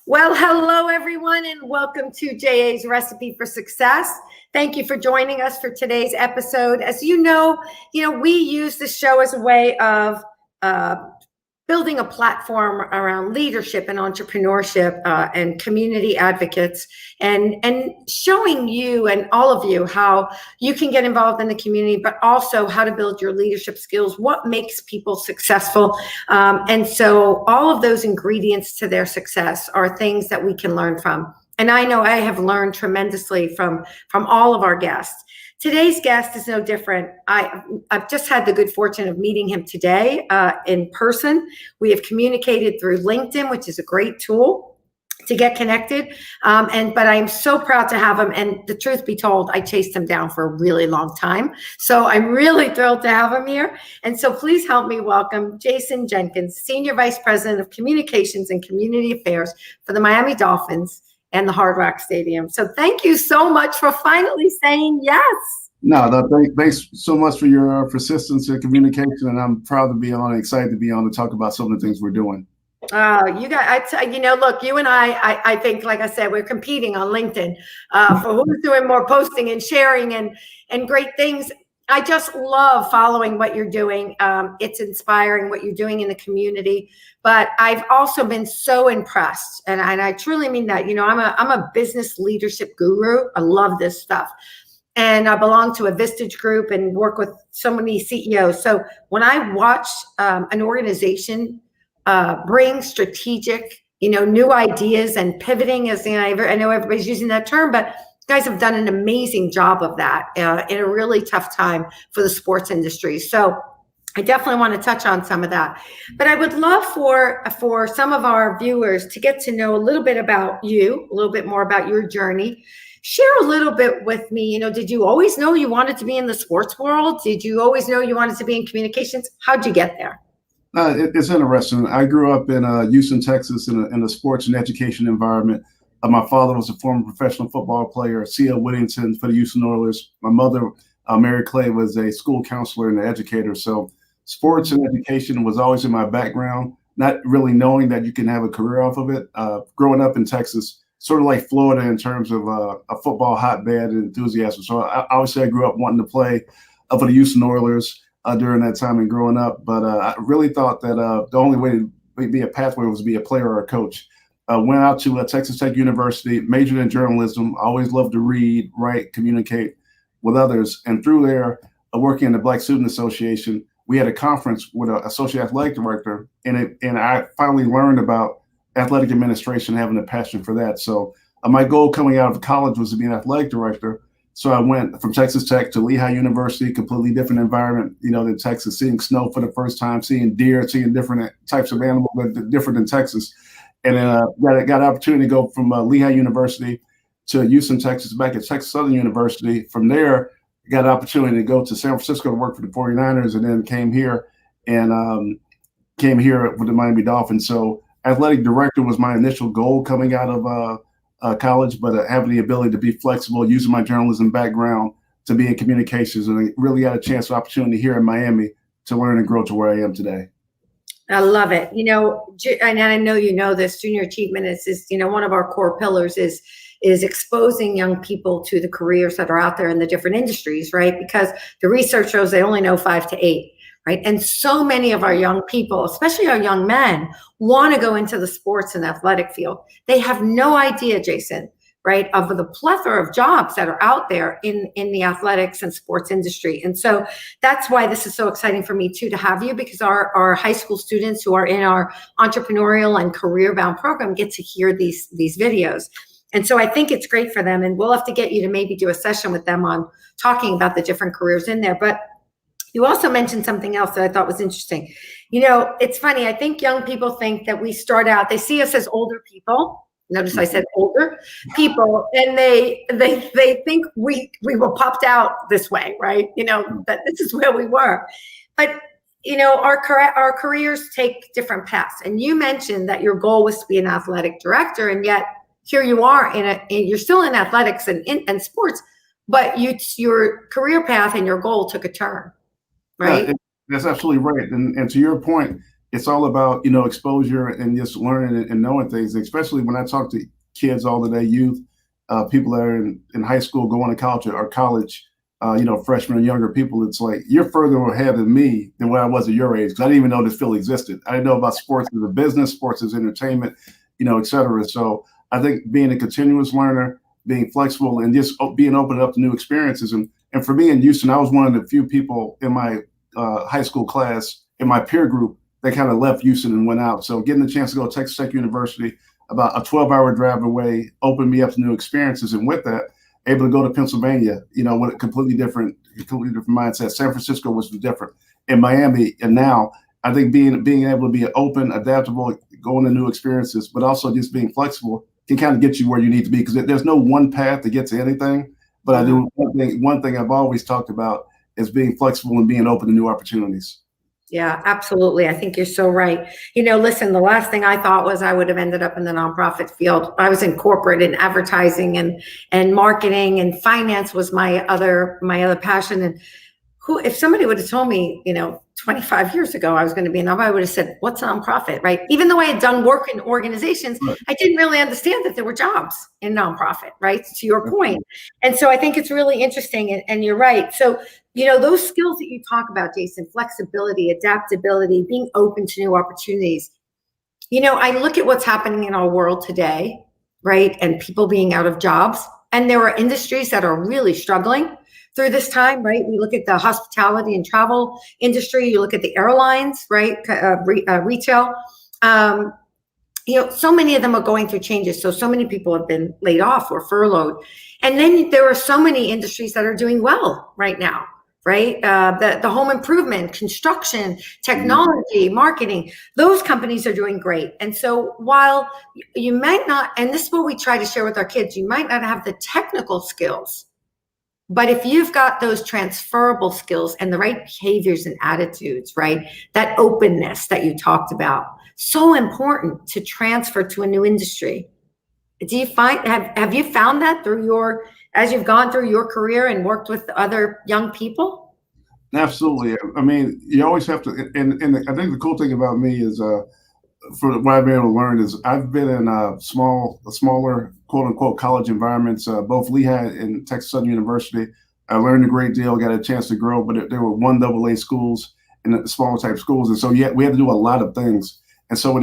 Well, hello everyone, and welcome to JA's Recipe for Success. Thank you for joining us for today's episode. As you know, we use this show as a way of building a platform around leadership and entrepreneurship and community advocates, and showing you and all of you how you can get involved in the community, but also how to build your leadership skills, what makes people successful. And so all of those ingredients to their success are things that we can learn from. And I know I have learned tremendously from all of our guests. Today's guest is no different. I've just had the good fortune of meeting him today in person. We have communicated through LinkedIn, which is a great tool to get connected. But I'm so proud to have him. And the truth be told, I chased him down for a really long time. So I'm really thrilled to have him here. And so please help me welcome Jason Jenkins, Senior Vice President of Communications and Community Affairs for the Miami Dolphins and the Hard Rock Stadium. So thank you so much for finally saying yes. Thanks so much for your persistence and communication, and I'm proud to be on, excited to be on to talk about some of the things we're doing. Look, you and I think, like I said, we're competing on LinkedIn for who's doing more posting and sharing and great things. I just love following what you're doing. It's inspiring what you're doing in the community. But I've also been so impressed, and I truly mean that. I'm a business leadership guru. I love this stuff. And I belong to a Vistage group and work with so many CEOs. So when I watch an organization bring strategic, new ideas and pivoting, as I know everybody's using that term, but you guys have done an amazing job of that in a really tough time for the sports industry. So I definitely want to touch on some of that. But I would love for some of our viewers to get to know a little bit about you, a little bit more about your journey. Share a little bit with me. Did you always know you wanted to be in the sports world? Did you always know you wanted to be in communications? How'd you get there? It's interesting. I grew up in Houston, Texas, in a sports and education environment. My father was a former professional football player, C.L. Whittington for the Houston Oilers. My mother, Mary Clay, was a school counselor and an educator. So sports and education was always in my background, not really knowing that you can have a career off of it. Growing up in Texas, sort of like Florida in terms of a football hotbed and enthusiasm. So obviously I grew up wanting to play for the Houston Oilers during that time and growing up. But I really thought that the only way to be a pathway was to be a player or a coach. Went out to Texas Tech University, majored in journalism, always loved to read, write, communicate with others. And through there, working in the Black Student Association, we had a conference with an associate athletic director, and I finally learned about athletic administration, having a passion for that. So my goal coming out of college was to be an athletic director. So I went from Texas Tech to Lehigh University, completely different environment, than Texas, seeing snow for the first time, seeing deer, seeing different types of animals, but different than Texas. And then got an opportunity to go from Lehigh University to Houston, Texas, back at Texas Southern University. From there, got an opportunity to go to San Francisco to work for the 49ers, and then came here with the Miami Dolphins. So athletic director was my initial goal coming out of college, but having the ability to be flexible, using my journalism background to be in communications, and I really got a chance, opportunity here in Miami to learn and grow to where I am today. I love it. And I know you know this, junior achievement is one of our core pillars is exposing young people to the careers that are out there in the different industries, right? Because the research shows they only know 5 to 8, right? And so many of our young people, especially our young men, want to go into the sports and athletic field. They have no idea, Jason, right, of the plethora of jobs that are out there in the athletics and sports industry. And so that's why this is so exciting for me too, to have you, because our high school students who are in our entrepreneurial and career-bound program get to hear these videos. And so I think it's great for them, and we'll have to get you to maybe do a session with them on talking about the different careers in there. But you also mentioned something else that I thought was interesting. It's funny. I think young people think that we start out, they see us as older people. Notice I said older people, and they think we were popped out this way, right? That this is where we were. But our careers take different paths. And you mentioned that your goal was to be an athletic director, and yet here you are you're still in athletics and sports, but your career path and your goal took a turn, right? That's absolutely right. And to your point, it's all about, exposure and just learning and knowing things, especially when I talk to kids all the day, youth, people that are in high school, going to college or college, freshmen and younger people. It's like, you're further ahead than me than when I was at your age, because I didn't even know this field existed. I didn't know about sports as a business, sports as entertainment, et cetera. So I think being a continuous learner, being flexible, and just being open up to new experiences. And for me in Houston, I was one of the few people in my high school class, in my peer group, that kind of left Houston and went out. So getting the chance to go to Texas Tech University, about a 12-hour drive away, opened me up to new experiences. And with that, able to go to Pennsylvania, with a completely different mindset. San Francisco was different, in Miami, and now I think being able to be open, adaptable, going to new experiences, but also just being flexible can kind of get you where you need to be, because there's no one path to get to anything. But I do one thing I've always talked about is being flexible and being open to new opportunities. Yeah, absolutely. I think you're so right. Listen, the last thing I thought was I would have ended up in the nonprofit field. I was in corporate and advertising and marketing, and finance was my other passion. And if somebody would have told me, 25 years ago, I was going to be a nonprofit, I would have said, what's a nonprofit, right? Even though I had done work in organizations, Right. I didn't really understand that there were jobs in nonprofit, right? To your point. And so I think it's really interesting, and you're right. So, those skills that you talk about, Jason, flexibility, adaptability, being open to new opportunities. I look at what's happening in our world today, right? And people being out of jobs, and there are industries that are really struggling through this time, right? We look at the hospitality and travel industry. You look at the airlines, right? Retail. So many of them are going through changes. So many people have been laid off or furloughed. And then there are so many industries that are doing well right now, right? The home improvement, construction, technology, marketing, those companies are doing great. And so while you might not, and this is what we try to share with our kids, you might not have the technical skills, but if you've got those transferable skills and the right behaviors and attitudes, right? That openness that you talked about, so important to transfer to a new industry. Do you have you found that as you've gone through your career and worked with other young people? Absolutely. I mean, you always have to, and I think the cool thing about me is, for what I've been able to learn is I've been in smaller, quote unquote, college environments, both Lehigh and Texas Southern University. I learned a great deal, got a chance to grow, but there were 1 AA schools and smaller type schools. And so we had to do a lot of things. And so when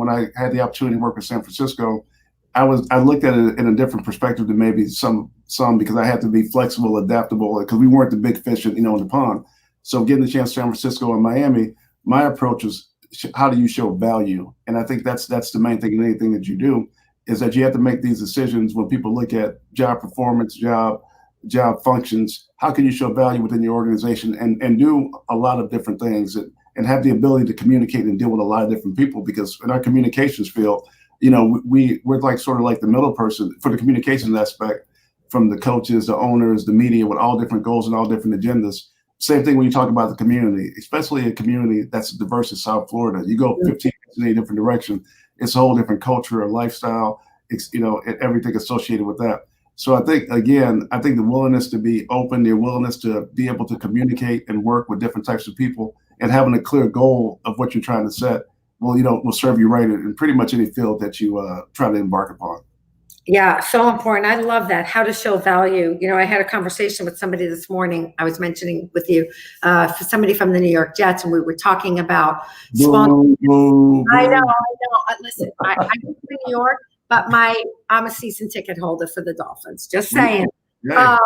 I had the opportunity to work in San Francisco, I looked at it in a different perspective than maybe some, because I had to be flexible, adaptable, because we weren't the big fish in the pond. So getting the chance to San Francisco and Miami, my approach was, how do you show value? And I think that's the main thing in anything that you do, is that you have to make these decisions when people look at job performance, job functions. How can you show value within your organization and do a lot of different things and have the ability to communicate and deal with a lot of different people? Because in our communications field, we're like sort of like the middle person for the communications aspect, from the coaches, the owners, the media, with all different goals and all different agendas. Same thing when you talk about the community, especially a community that's diverse in South Florida. You go 15 in a different direction, it's a whole different culture, a lifestyle, and everything associated with that. So I think the willingness to be open, the willingness to be able to communicate and work with different types of people, and having a clear goal of what you're trying to set, will serve you right in pretty much any field that you try to embark upon. Yeah, so important. I love that. How to show value. I had a conversation with somebody this morning. I was mentioning with you, for somebody from the New York Jets, and we were talking about sponsorship. I know. Listen, I live in New York, but I'm a season ticket holder for the Dolphins. Just saying. Yeah.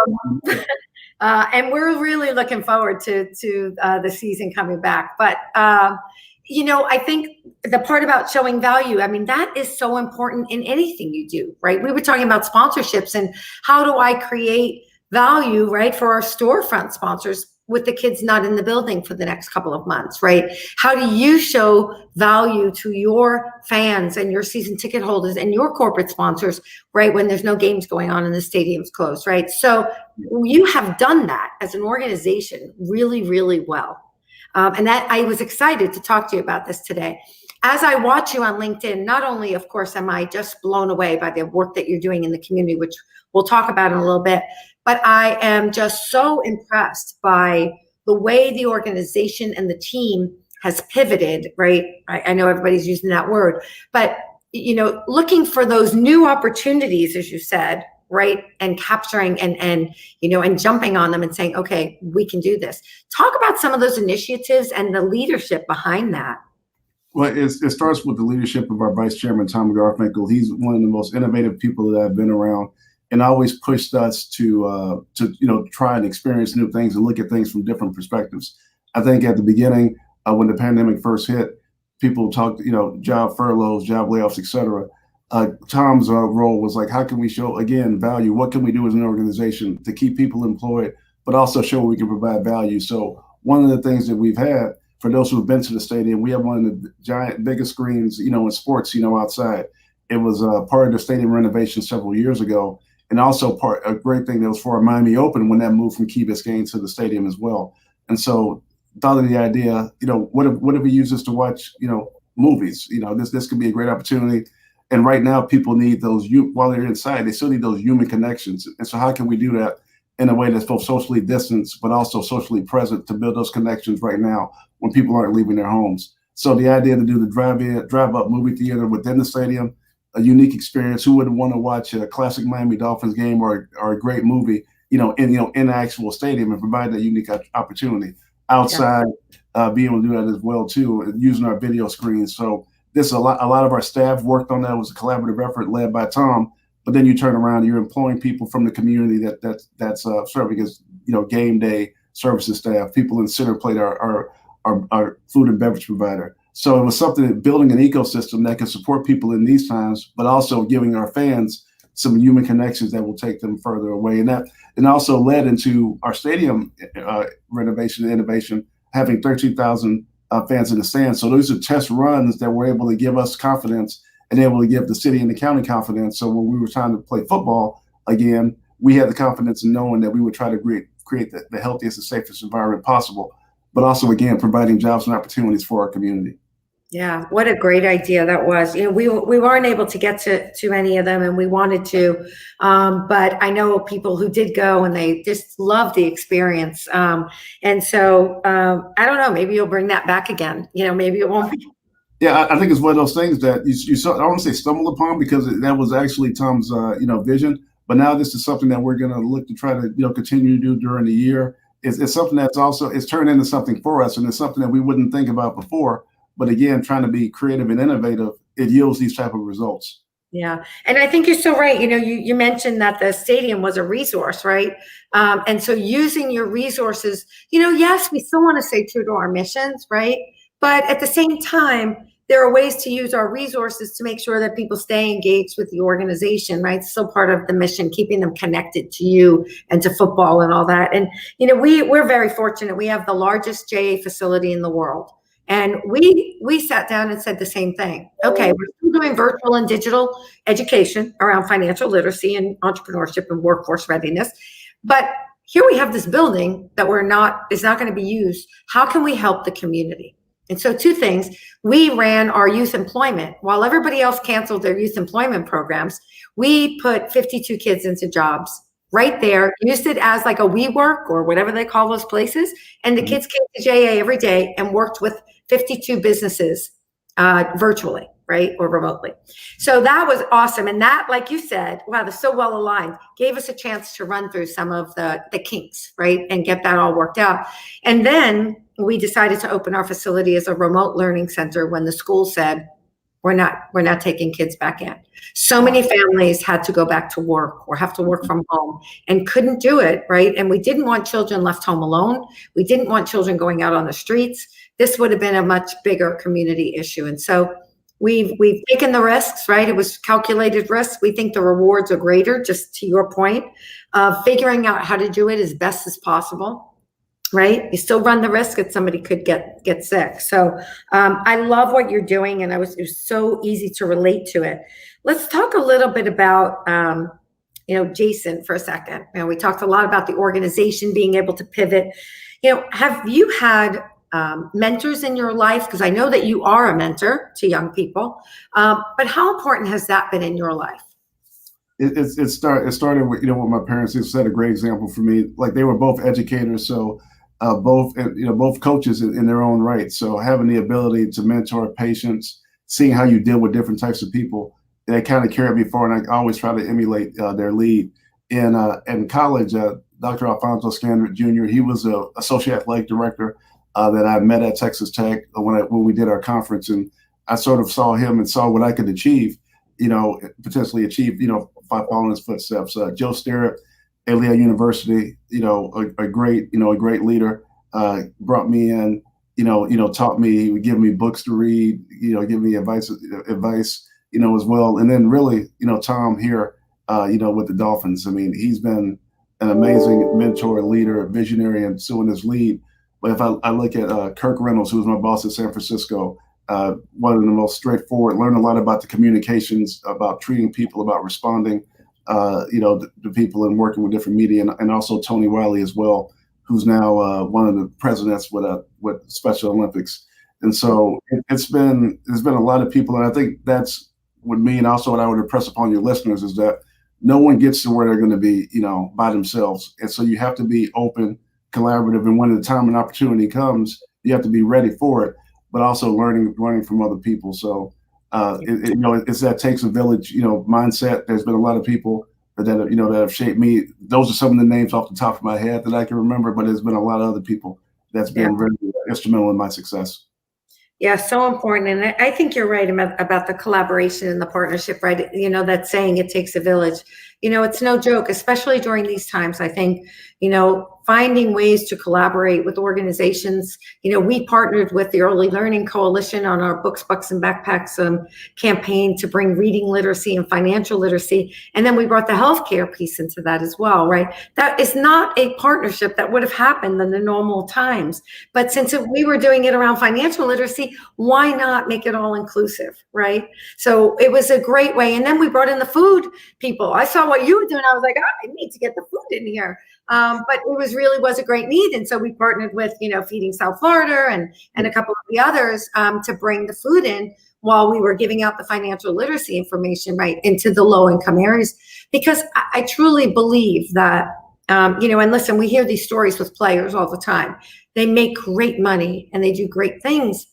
And we're really looking forward to the season coming back. But I think the part about showing value, I mean, that is so important in anything you do, right? We were talking about sponsorships and how do I create value, right, for our storefront sponsors with the kids not in the building for the next couple of months, right? How do you show value to your fans and your season ticket holders and your corporate sponsors, right, when there's no games going on and the stadium's closed, right? So you have done that as an organization really, really well. And that I was excited to talk to you about this today. As I watch you on LinkedIn, not only, of course, am I just blown away by the work that you're doing in the community, which we'll talk about in a little bit, but I am just so impressed by the way the organization and the team has pivoted, right? I know everybody's using that word, but looking for those new opportunities, as you said, right, and capturing and jumping on them and saying, okay, we can do this. Talk about some of those initiatives and the leadership behind that. Well, it starts with the leadership of our Vice Chairman, Tom Garfinkel. He's one of the most innovative people that I've been around, and always pushed us to try and experience new things and look at things from different perspectives. I think at the beginning, when the pandemic first hit, people talked, job furloughs, job layoffs, et cetera. Tom's role was like, how can we show, again, value? What can we do as an organization to keep people employed, but also show we can provide value? So one of the things that we've had, for those who've been to the stadium, we have one of the biggest screens, in sports, outside. It was part of the stadium renovation several years ago. And also a great thing that was for our Miami Open when that moved from Key Biscayne to the stadium as well. And so thought of the idea, what if we use this to watch, movies? This could be a great opportunity. And right now people need those, while they're inside, they still need those human connections. And so how can we do that in a way that's both socially distanced, but also socially present to build those connections right now when people aren't leaving their homes? So the idea to do the drive-up movie theater within the stadium, a unique experience. Who wouldn't want to watch a classic Miami Dolphins game or a great movie, in the actual stadium, and provide that unique opportunity outside, being able to do that as well too, using our video screens. So this a lot of our staff worked on that. It was a collaborative effort led by Tom. But then you turn around, you're employing people from the community that's serving as game day services staff, people in Center Plate, our food and beverage provider. So it was something that building an ecosystem that can support people in these times, but also giving our fans some human connections that will take them further away. And also led into our stadium renovation and innovation, having 13,000 fans in the stands. So those are test runs that were able to give us confidence and able to give the city and the county confidence. So when we were trying to play football again, we had the confidence in knowing that we would try to create the healthiest and safest environment possible, but also, again, providing jobs and opportunities for our community. Yeah, what a great idea that was. We weren't able to get to any of them, and we wanted to, but I know people who did go, and they just loved the experience. And so I don't know, maybe you'll bring that back again. Maybe it won't be. Yeah, I think it's one of those things that you saw, I don't want to say stumble upon, because that was actually Tom's, vision. But now this is something that we're going to look to try to, continue to do during the year. It's something that's also, it's turned into something for us, and it's something that we wouldn't think about before. But again, trying to be creative and innovative, it yields these type of results. Yeah. And I think you're so right. You mentioned that the stadium was a resource, right? And so using your resources, yes, we still want to stay true to our missions, right? But at the same time, there are ways to use our resources to make sure that people stay engaged with the organization, right? It's still part of the mission, keeping them connected to you and to football and all that. And, we're very fortunate. We have the largest JA facility in the world. And we sat down and said the same thing. Okay, we're still doing virtual and digital education around financial literacy and entrepreneurship and workforce readiness. But here we have this building that is not going to be used. How can we help the community? And so two things, we ran our youth employment. While everybody else canceled their youth employment programs, we put 52 kids into jobs right there, used it as like a WeWork or whatever they call those places. And the kids came to JA every day and worked with 52 businesses virtually, right, or remotely. So that was awesome. And that, like you said, wow, they're so well aligned, gave us a chance to run through some of the kinks, right, and get that all worked out. And then we decided to open our facility as a remote learning center when the school said, we're not taking kids back in. So many families had to go back to work or have to work from home and couldn't do it, right? And we didn't want children left home alone. We didn't want children going out on the streets. This would have been a much bigger community issue. And so we've taken the risks, right? It was calculated risk. We think the rewards are greater, just to your point, of figuring out how to do it as best as possible. Right? You still run the risk that somebody could get sick. So I love what you're doing, and it was so easy to relate to it. Let's talk a little bit about, Jason for a second. We talked a lot about the organization being able to pivot. Have you had mentors in your life? Because I know that you are a mentor to young people, but how important has that been in your life? It started with, what my parents set a great example for me. Like, they were both educators. So both coaches in their own right. So having the ability to mentor patients, seeing how you deal with different types of people, that kind of carried me forward. And I always try to emulate their lead. In college, Dr. Alfonso Scandrick Jr., he was an associate athletic director that I met at Texas Tech when we did our conference, and I sort of saw him and saw what I could achieve, potentially achieve, by following his footsteps. Joe Sterrett at Lehigh University, a great leader, brought me in, taught me, he would give me books to read, give me advice, as well. And then really, Tom here, with the Dolphins. I mean, he's been an amazing mentor, leader, visionary, and still in his lead. But if I look at Kirk Reynolds, who was my boss in San Francisco, one of the most straightforward, learned a lot about the communications, about treating people, about responding, to people and working with different media, and also Tony Wiley as well, who's now one of the presidents with Special Olympics. And so there's been a lot of people, and I think that's with me, and also what I would impress upon your listeners is that no one gets to where they're going to be, by themselves. And so you have to be open, collaborative, and when the time and opportunity comes, you have to be ready for it, but also learning from other people. So it's that takes a village, mindset. There's been a lot of people that have shaped me. Those are some of the names off the top of my head that I can remember, but there's been a lot of other people that's been very instrumental in my success. Yeah, so important. And I think you're right about the collaboration and the partnership, right? That saying, it takes a village. It's no joke, especially during these times. I think, finding ways to collaborate with organizations. We partnered with the Early Learning Coalition on our Books, Bucks, and Backpacks campaign to bring reading literacy and financial literacy. And then we brought the healthcare piece into that as well, right? That is not a partnership that would have happened in the normal times. But since we were doing it around financial literacy, why not make it all inclusive, right? So it was a great way. And then we brought in the food people. I saw what you were doing. I was like, I need to get the food in here. But it was a great need. And so we partnered with, Feeding South Florida and a couple of the others to bring the food in while we were giving out the financial literacy information, right, into the low income areas. Because I truly believe that, and listen, we hear these stories with players all the time. They make great money and they do great things,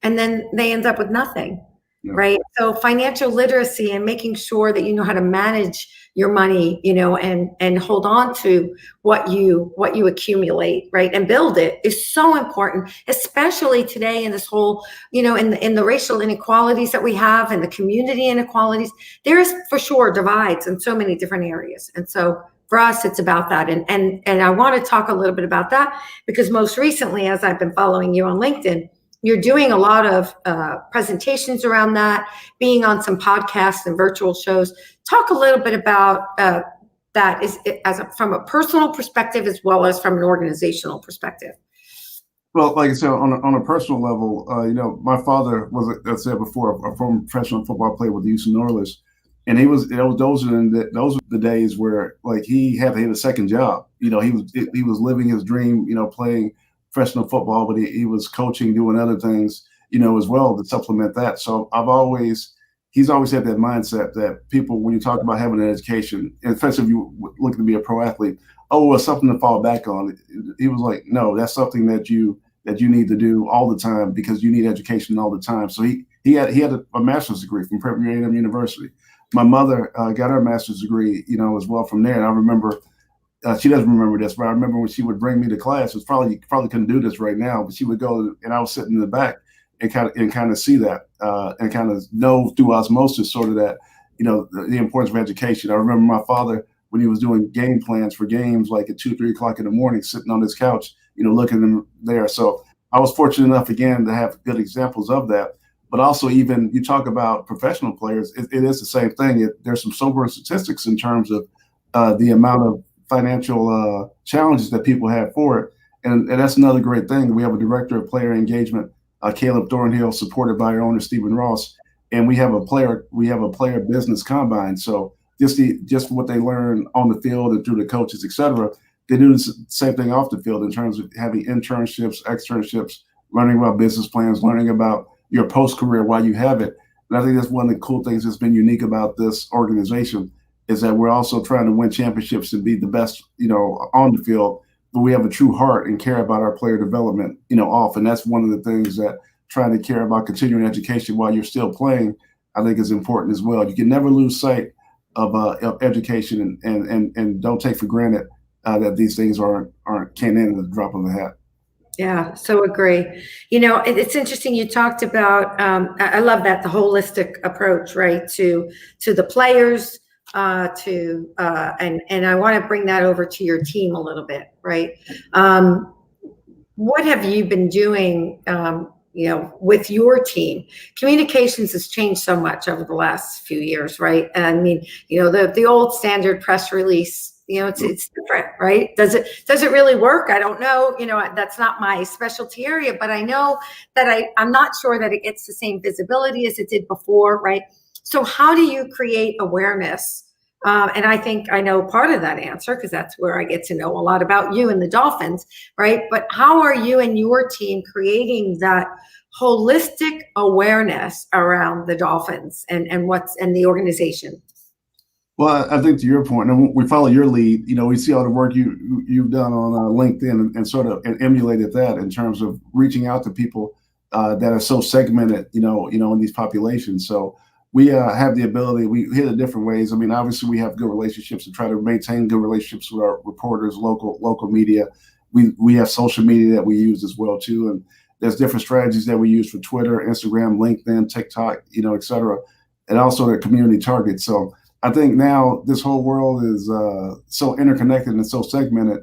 and then they end up with nothing. Yeah. Right. So financial literacy and making sure that you know how to manage your money, and hold on to what you accumulate, right, and build it is so important, especially today in this whole, in the racial inequalities that we have and the community inequalities. There is for sure divides in so many different areas, and so for us, it's about that. And I want to talk a little bit about that because most recently, as I've been following you on LinkedIn, you're doing a lot of presentations around that, being on some podcasts and virtual shows. Talk a little bit about that from a personal perspective as well as from an organizational perspective. Well, like I said, on a personal level, my father was, as I said before, a former professional football player with the Houston Oilers, and he was. Those are the days where like he had to hit a second job. He was living his dream. Playing professional football, but he was coaching, doing other things, as well to supplement that. So he's always had that mindset that people, when you talk about having an education, especially if you looking to be a pro athlete, it's something to fall back on. He was like, no, that's something that you need to do all the time because you need education all the time. So he had a master's degree from Prairie A&M University. My mother got her master's degree, as well from there. And I remember. She doesn't remember this, but I remember when she would bring me to class. It's probably couldn't do this right now, but she would go and I was sitting in the back and kind of see that and kind of know through osmosis sort of that, the importance of education. I remember my father when he was doing game plans for games like at 2-3 o'clock in the morning, sitting on his couch, looking at them there. So I was fortunate enough again to have good examples of that. But also, even you talk about professional players, it is the same thing. There's some sobering statistics in terms of the amount of financial challenges that people have for it. And that's another great thing. We have a director of player engagement, Caleb Thornhill, supported by our owner, Stephen Ross. And we have a player business combine. So just what they learn on the field and through the coaches, et cetera, they do the same thing off the field in terms of having internships, externships, learning about business plans, learning about your post-career while you have it. And I think that's one of the cool things that's been unique about this organization is that we're also trying to win championships and be the best, on the field, but we have a true heart and care about our player development, off. And that's one of the things that trying to care about continuing education while you're still playing, I think is important as well. You can never lose sight of education, and don't take for granted that these things can't end at the drop of a hat. Yeah, so agree. It's interesting. You talked about, I love that, the holistic approach, right, to the players, and I want to bring that over to your team a little bit, right? What have you been doing, with your team? Communications has changed so much over the last few years, right? And I mean, the old standard press release, it's different, right? Does it really work? I don't know. That's not my specialty area, but I know that I'm not sure that it gets the same visibility as it did before, right? So how do you create awareness? And I think I know part of that answer, because that's where I get to know a lot about you and the Dolphins, right? But how are you and your team creating that holistic awareness around the Dolphins and the organization? Well, I think to your point, and we follow your lead. We see all the work you've done on LinkedIn, and sort of emulated that in terms of reaching out to people that are so segmented, in these populations. So we have the ability. We hit it different ways. I mean, obviously, we have good relationships and try to maintain good relationships with our reporters, local media. We have social media that we use as well too, and there's different strategies that we use for Twitter, Instagram, LinkedIn, TikTok, et cetera, and also the community targets. So I think now this whole world is so interconnected and so segmented.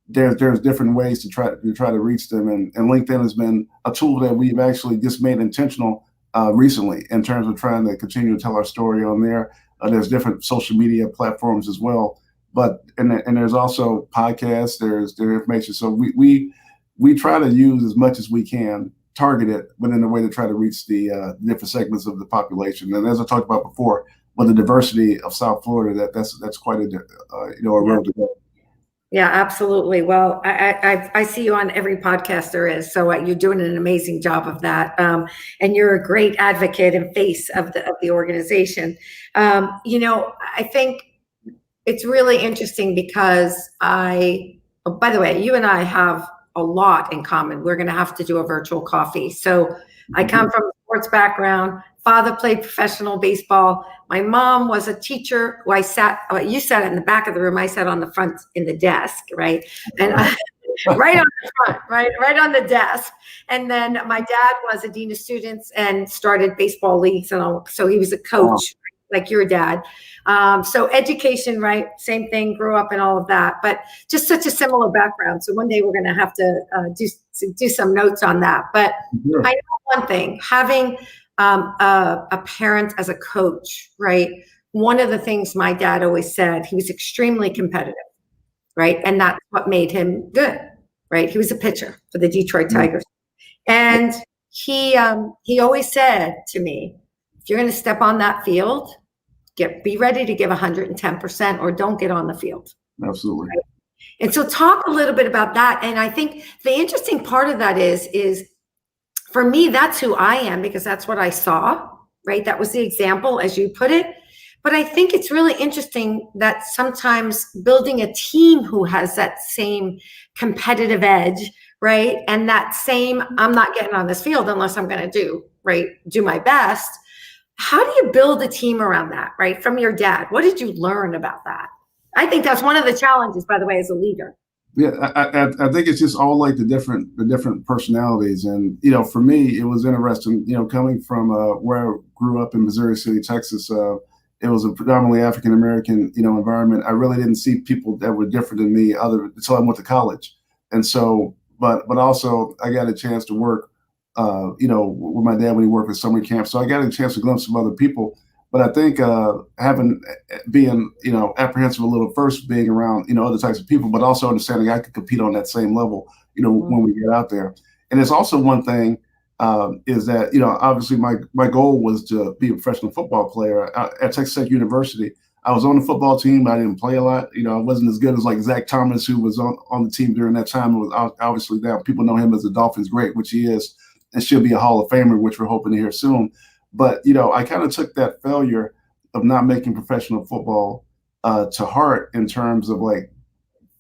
There's different ways to try to reach them, and LinkedIn has been a tool that we've actually just made intentional recently in terms of trying to continue to tell our story on there. There's different social media platforms as well, but and there's also podcasts. There's information. So we try to use as much as we can, target it, but in a way to try to reach the different segments of the population. And as I talked about before, with the diversity of South Florida, that's quite a road to go. Yeah, absolutely. Well, I see you on every podcast there is, so you're doing an amazing job of that, and you're a great advocate and face of the organization. I think it's really interesting because by the way, you and I have a lot in common. We're going to have to do a virtual coffee. So I come from a sports background. Father played professional baseball. My mom was a teacher who you sat in the back of the room. I sat on the front in the desk, right? And right on the front, right on the desk. And then my dad was a dean of students and started baseball leagues and all. So he was a coach, like your dad. So education, right? Same thing, grew up in all of that, but just such a similar background. So one day we're going to have to do some notes on that. But sure. I know one thing, having a parent as a coach, right? One of the things my dad always said, he was extremely competitive, right? And that's what made him good, right? He was a pitcher for the Detroit Tigers. And he always said to me, if you're going to step on that field, be ready to give 110% or don't get on the field. Absolutely. Right? And so talk a little bit about that. And I think the interesting part of that is for me, that's who I am, because that's what I saw, right? That was the example, as you put it. But I think it's really interesting that sometimes building a team who has that same competitive edge, right? And that same, I'm not getting on this field unless I'm going to do my best. How do you build a team around that, right? From your dad, what did you learn about that? I think that's one of the challenges, by the way, as a leader. Yeah, I think it's just all like the different personalities, and for me, it was interesting. Coming from where I grew up in Missouri City, Texas, it was a predominantly African American environment. I really didn't see people that were different than me until I went to college, and so but also I got a chance to work, with my dad when he worked at summer camp, so I got a chance to glimpse some other people. But I think being apprehensive a little, first being around other types of people, but also understanding I could compete on that same level when we get out there. And it's also one thing is that obviously my goal was to be a professional football player at Texas Tech University. I was on the football team. I didn't play a lot. I wasn't as good as like Zach Thomas, who was on the team during that time. It was obviously down. People know him as the Dolphins great, which he is, and should be a Hall of Famer, which we're hoping to hear soon. But, I kind of took that failure of not making professional football to heart in terms of like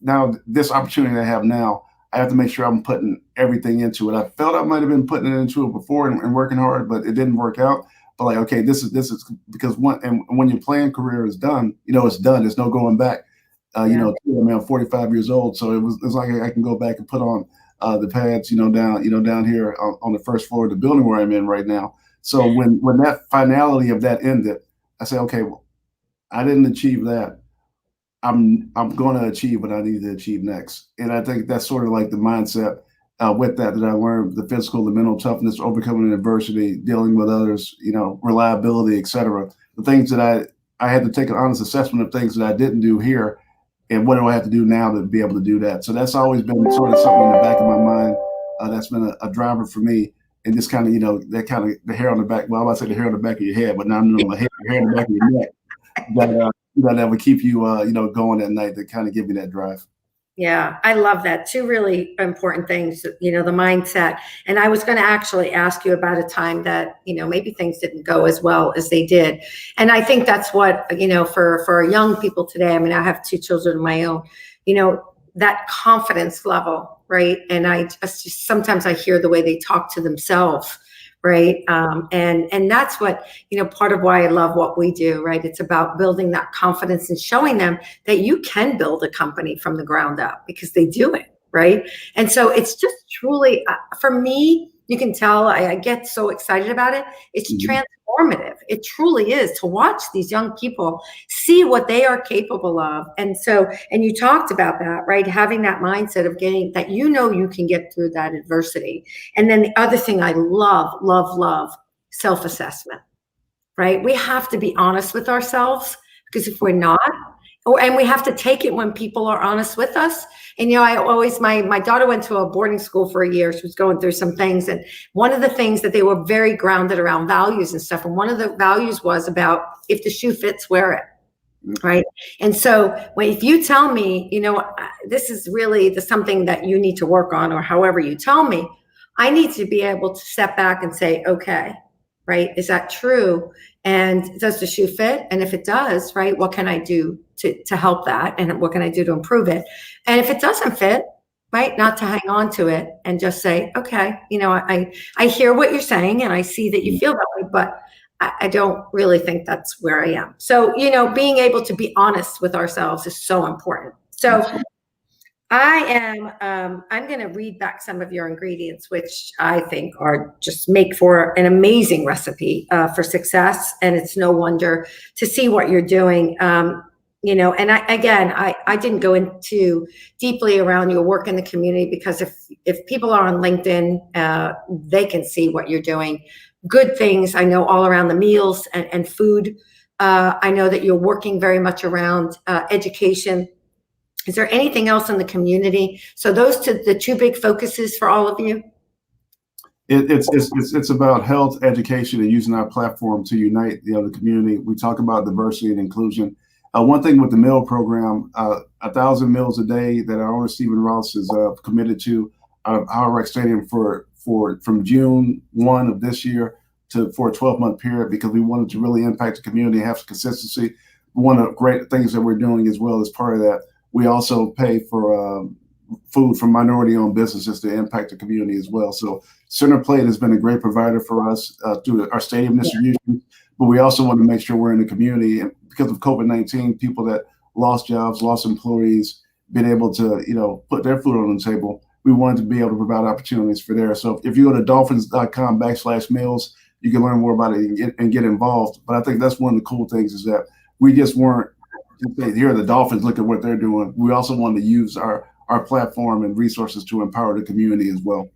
now this opportunity I have now, I have to make sure I'm putting everything into it. I felt I might have been putting it into it before and working hard, but it didn't work out. But like, okay, this is because when your playing career is done, it's done. There's no going back. Yeah. I'm 45 years old, so it's like I can go back and put on the pads, down here on the first floor of the building where I'm in right now. So when that finality of that ended, I said, okay, well, I didn't achieve that. I'm going to achieve what I need to achieve next. And I think that's sort of like the mindset with that I learned: the physical, the mental toughness, overcoming adversity, dealing with others, reliability, etc. The things that I had to take an honest assessment of things that I didn't do here, and what do I have to do now to be able to do that. So that's always been sort of something in the back of my mind. That's been a driver for me. And just kind of, that kind of the hair on the back. Well, I was about to say the hair on the back of your head, but now I'm the hair on the back of your neck. That would keep you, going at night, to kind of give you that drive. Yeah, I love that. Two really important things, the mindset. And I was going to actually ask you about a time that, maybe things didn't go as well as they did. And I think that's what, for young people today, I mean, I have two children of my own, that confidence level, right? And I just sometimes I hear the way they talk to themselves, right? And that's what, part of why I love what we do, right? It's about building that confidence and showing them that you can build a company from the ground up, because they do it, right? And so it's just truly, for me, you can tell I get so excited about it. It's transformative. It truly is, to watch these young people see what they are capable of. And you talked about that, right? Having that mindset of getting that, you can get through that adversity. And then the other thing I love, self-assessment, right? We have to be honest with ourselves, because if we're not, and we have to take it when people are honest with us. And, I always, my daughter went to a boarding school for a year. She was going through some things. And one of the things that they were very grounded around values and stuff. And one of the values was about, if the shoe fits, wear it. Right. And so if you tell me, this is really something that you need to work on, or however you tell me, I need to be able to step back and say, okay, right, is that true? And does the shoe fit? And if it does, right, what can I do to help that? And what can I do to improve it? And if it doesn't fit, right, not to hang on to it and just say, okay, I hear what you're saying, and I see that you feel that way, but I don't really think that's where I am. So, being able to be honest with ourselves is so important. So I'm going to read back some of your ingredients, which I think are just make for an amazing recipe for success. And it's no wonder to see what you're doing. And I didn't go into deeply around your work in the community, because if people are on LinkedIn, they can see what you're doing. Good things, I know, all around the meals and food. I know that you're working very much around education. Is there anything else in the community? So those the two big focuses for all of you? It's about health, education, and using our platform to unite the community. We talk about diversity and inclusion. One thing with the meal program, 1,000 meals a day that our owner Stephen Ross is committed to Hard Rock Stadium from June 1 of this year for a 12-month period, because we wanted to really impact the community and have consistency. One of the great things that we're doing as well as part of that, we also pay for food from minority-owned businesses to impact the community as well. So Center Plate has been a great provider for us through our stadium distribution, but we also want to make sure we're in the community. And because of COVID-19, people that lost jobs, lost employees, been able to put their food on the table, we wanted to be able to provide opportunities for there. So if you go to dolphins.com/meals, you can learn more about it and get involved. But I think that's one of the cool things, is that we just weren't here are the Dolphins, look at what they're doing. We also want to use our platform and resources to empower the community as well.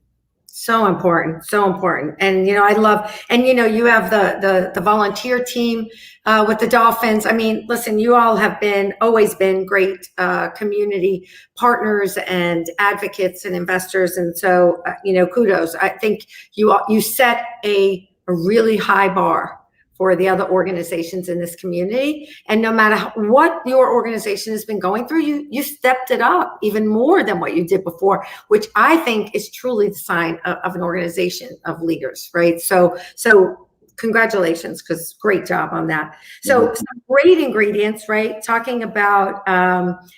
So important, so important. And, I love, and, you have the volunteer team with the Dolphins. I mean, listen, you all have always been great community partners and advocates and investors. And so, kudos. I think you set a really high bar for the other organizations in this community. And no matter what your organization has been going through, you stepped it up even more than what you did before, which I think is truly the sign of an organization of leaders, right? So congratulations, because great job on that. So some great ingredients, right? Talking about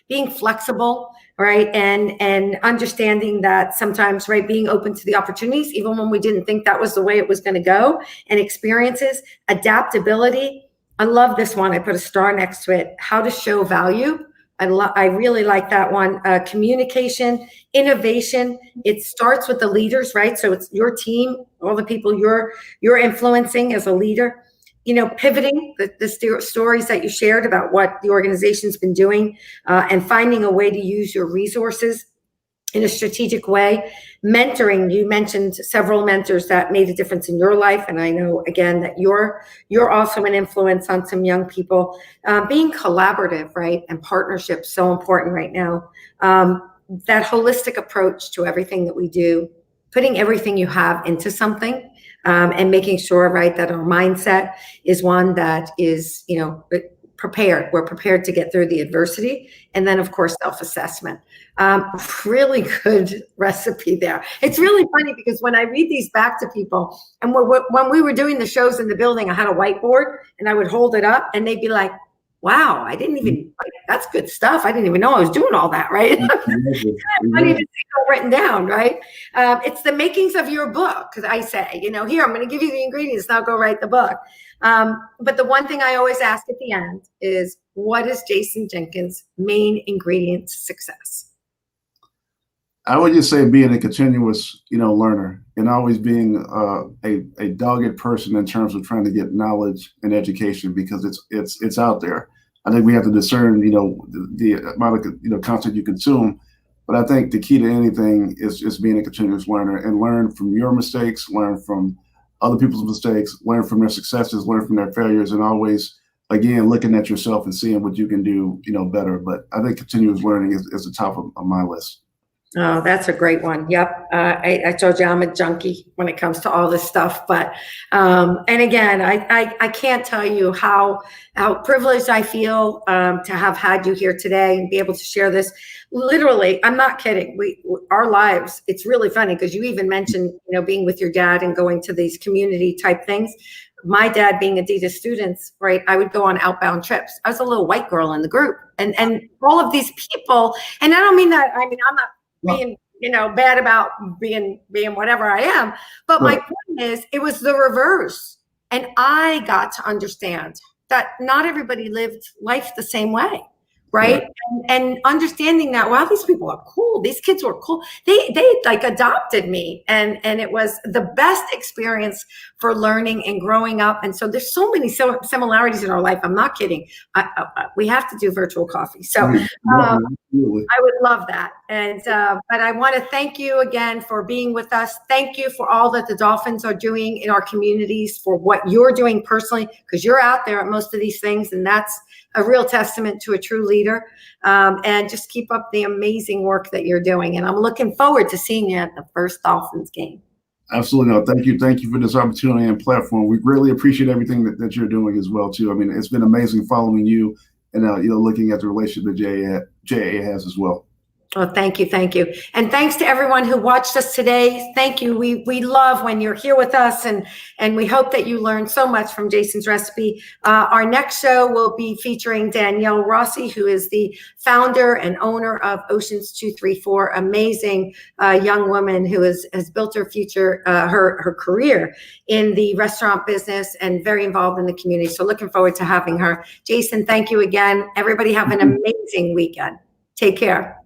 being flexible, right? And understanding that sometimes, right, being open to the opportunities, even when we didn't think that was the way it was going to go, and experiences, adaptability. I love this one. I put a star next to it. How to show value. I really like that one. Communication, innovation. It starts with the leaders, right? So it's your team, all the people you're influencing as a leader. Pivoting the stories that you shared about what the organization's been doing, and finding a way to use your resources in a strategic way. Mentoring, you mentioned several mentors that made a difference in your life, and I know again that you're also an influence on some young people. Being collaborative, right, and partnership, so important right now. That holistic approach to everything that we do, putting everything you have into something. And making sure, right, that our mindset is one that is, prepared. We're prepared to get through the adversity. And then, of course, self-assessment. Really good recipe there. It's really funny because when I read these back to people, and when we were doing the shows in the building, I had a whiteboard and I would hold it up and they'd be like, wow, I didn't even, that's good stuff. I didn't even know I was doing all that, right? Funny to see it all written down, right? It's the makings of your book, because I say, here, I'm going to give you the ingredients, now go write the book. But the one thing I always ask at the end is, what is Jason Jenkins' main ingredient to success? I would just say being a continuous, learner, and always being a dogged person in terms of trying to get knowledge and education, because it's out there. I think we have to discern, the amount of content you consume. But I think the key to anything is just being a continuous learner and learn from your mistakes, learn from other people's mistakes, learn from their successes, learn from their failures, and always, again, looking at yourself and seeing what you can do, better. But I think continuous learning is the top of my list. Oh, that's a great one. Yep. I told you I'm a junkie when it comes to all this stuff. But, and again, I can't tell you how privileged I feel to have had you here today and be able to share this. Literally, I'm not kidding. Our lives, it's really funny because you even mentioned, being with your dad and going to these community type things. My dad being Adidas students, right? I would go on outbound trips. I was a little white girl in the group, and all of these people, and I don't mean that, I'm not being, bad about being whatever I am. But my point is, it was the reverse. And I got to understand that not everybody lived life the same way. Right. And understanding that, wow, these people are cool. These kids were cool. They like adopted me. And it was the best experience for learning and growing up. And so there's so many similarities in our life. I'm not kidding. We have to do virtual coffee. So I would love that. And but I want to thank you again for being with us. Thank you for all that the Dolphins are doing in our communities, for what you're doing personally, because you're out there at most of these things. And that's a real testament to a true leader. And just keep up the amazing work that you're doing. And I'm looking forward to seeing you at the first Dolphins game. Absolutely. No, thank you. Thank you for this opportunity and platform. We really appreciate everything that you're doing as well, too. I mean, it's been amazing following you and, looking at the relationship that JA has as well. Oh, thank you. Thank you. And thanks to everyone who watched us today. Thank you. We love when you're here with us, and we hope that you learned so much from Jason's recipe. Our next show will be featuring Danielle Rossi, who is the founder and owner of Oceans 234, amazing young woman who has built her future, her career in the restaurant business and very involved in the community. So looking forward to having her. Jason, thank you again. Everybody have an amazing weekend. Take care.